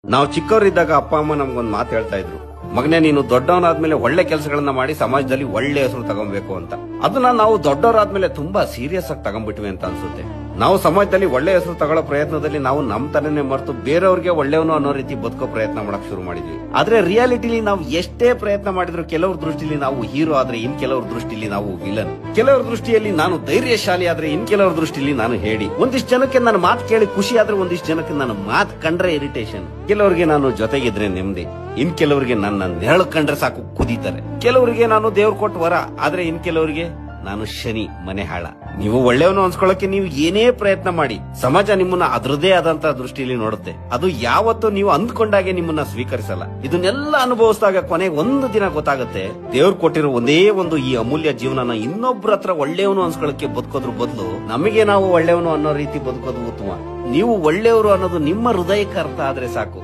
ನಾವು ಚಿಕ್ಕವರಿದ್ದಾಗ ಅಪ್ಪ ಅಮ್ಮ ನಮ್ಗೊಂದ್ ಮಾತು ಹೇಳ್ತಾ ಇದ್ರು, ಮಗನೇ ನೀನು ದೊಡ್ಡವನಾದ್ಮೇಲೆ ಒಳ್ಳೆ ಕೆಲಸಗಳನ್ನ ಮಾಡಿ ಸಮಾಜದಲ್ಲಿ ಒಳ್ಳೆ ಹೆಸರು ತಗೊಬೇಕು ಅಂತ. ಅದನ್ನ ನಾವು ದೊಡ್ಡವರಾದ್ಮೇಲೆ ತುಂಬಾ ಸೀರಿಯಸ್ ಆಗಿ ತಗೊಂಡ್ಬಿಟ್ವಿ ಅಂತ ಅನ್ಸುತ್ತೆ. ನಾವು ಸಮಾಜದಲ್ಲಿ ಒಳ್ಳೆ ಹೆಸರು ತಗೊಳ್ಳೋ ಪ್ರಯತ್ನದಲ್ಲಿ ನಾವು ನಮ್ ತನನೇ ಮರೆತು ಬೇರೆಯವ್ರಿಗೆ ಒಳ್ಳೆಯವನು ಅನ್ನೋ ರೀತಿ ಬದುಕೋ ಪ್ರಯತ್ನ ಮಾಡಕ್ ಶುರು ಮಾಡಿದ್ವಿ. ಆದ್ರೆ ರಿಯಾಲಿಟಿಲಿ ನಾವು ಎಷ್ಟೇ ಪ್ರಯತ್ನ ಮಾಡಿದ್ರು ಕೆಲವ್ರ ದೃಷ್ಟಿಲಿ ನಾವು ಹೀರೋ ಆದ್ರೆ ಇನ್ ಕೆಲವ್ರ ದೃಷ್ಟಿಲಿ ನಾವು ವಿಲನ್. ಕೆಲವ್ರ ದೃಷ್ಟಿಯಲ್ಲಿ ನಾನು ಧೈರ್ಯಶಾಲಿ ಆದ್ರೆ ಇನ್ ಕೆಲವ್ರ ದೃಷ್ಟಿಲಿ ನಾನು ಹೇಳಿ. ಒಂದಿಷ್ಟು ಜನಕ್ಕೆ ನನ್ನ ಮಾತು ಕೇಳಿ ಖುಷಿ ಆದ್ರೆ ಒಂದಿಷ್ಟು ಜನಕ್ಕೆ ನನ್ನ ಮಾತು ಕಂಡ್ರೆ ಇರಿಟೇಷನ್. ಕೆಲವರಿಗೆ ನಾನು ಜೊತೆಗಿದ್ರೆ ನೆಮ್ಮದಿ, ಇನ್ ಕೆಲವರಿಗೆ ನನ್ನ ನೆರಳು ಕಂಡ್ರೆ ಸಾಕು ಕುದೀತಾರೆ. ಕೆಲವರಿಗೆ ನಾನು ದೇವ್ರ ಕೊಟ್ಟ ವರ, ಆದ್ರೆ ಇನ್ ಕೆಲವರಿಗೆ ನಾನು ಶನಿ ಮನೆ ಹಾಳ. ನೀವು ಒಳ್ಳೆಯವನು ಅನ್ಸ್ಕೊಳ್ಳಕ್ಕೆ ನೀವು ಏನೇ ಪ್ರಯತ್ನ ಮಾಡಿ ಸಮಾಜ ನಿಮ್ಮನ್ನ ಅದರದೇ ಆದಂತ ದೃಷ್ಟಿಯಲ್ಲಿ ನೋಡುತ್ತೆ. ಅದು ಯಾವತ್ತೂ ನೀವು ಅಂದ್ಕೊಂಡಾಗೆ ನಿಮ್ಮನ್ನ ಸ್ವೀಕರಿಸಲ್ಲ. ಇದನ್ನೆಲ್ಲ ಅನುಭವಿಸಿದಾಗ ಕೊನೆಗೆ ಒಂದು ದಿನ ಗೊತ್ತಾಗುತ್ತೆ, ದೇವ್ರು ಕೊಟ್ಟಿರೋ ಒಂದೇ ಒಂದು ಈ ಅಮೂಲ್ಯ ಜೀವನನ ಇನ್ನೊಬ್ರ ಹತ್ರ ಒಳ್ಳೆಯವನು ಅನ್ಸ್ಕೊಳ್ಳಕ್ಕೆ ಬದುಕೋದ್ರ ಬದಲು ನಮಗೆ ನಾವು ಒಳ್ಳೆಯವನು ಅನ್ನೋ ರೀತಿ ಬದುಕೋದು ಉತ್ತಮ. ನೀವು ಒಳ್ಳೆಯವರು ಅನ್ನೋದು ನಿಮ್ಮ ಹೃದಯಕ್ಕೆ ಅರ್ಥ ಆದ್ರೆ ಸಾಕು.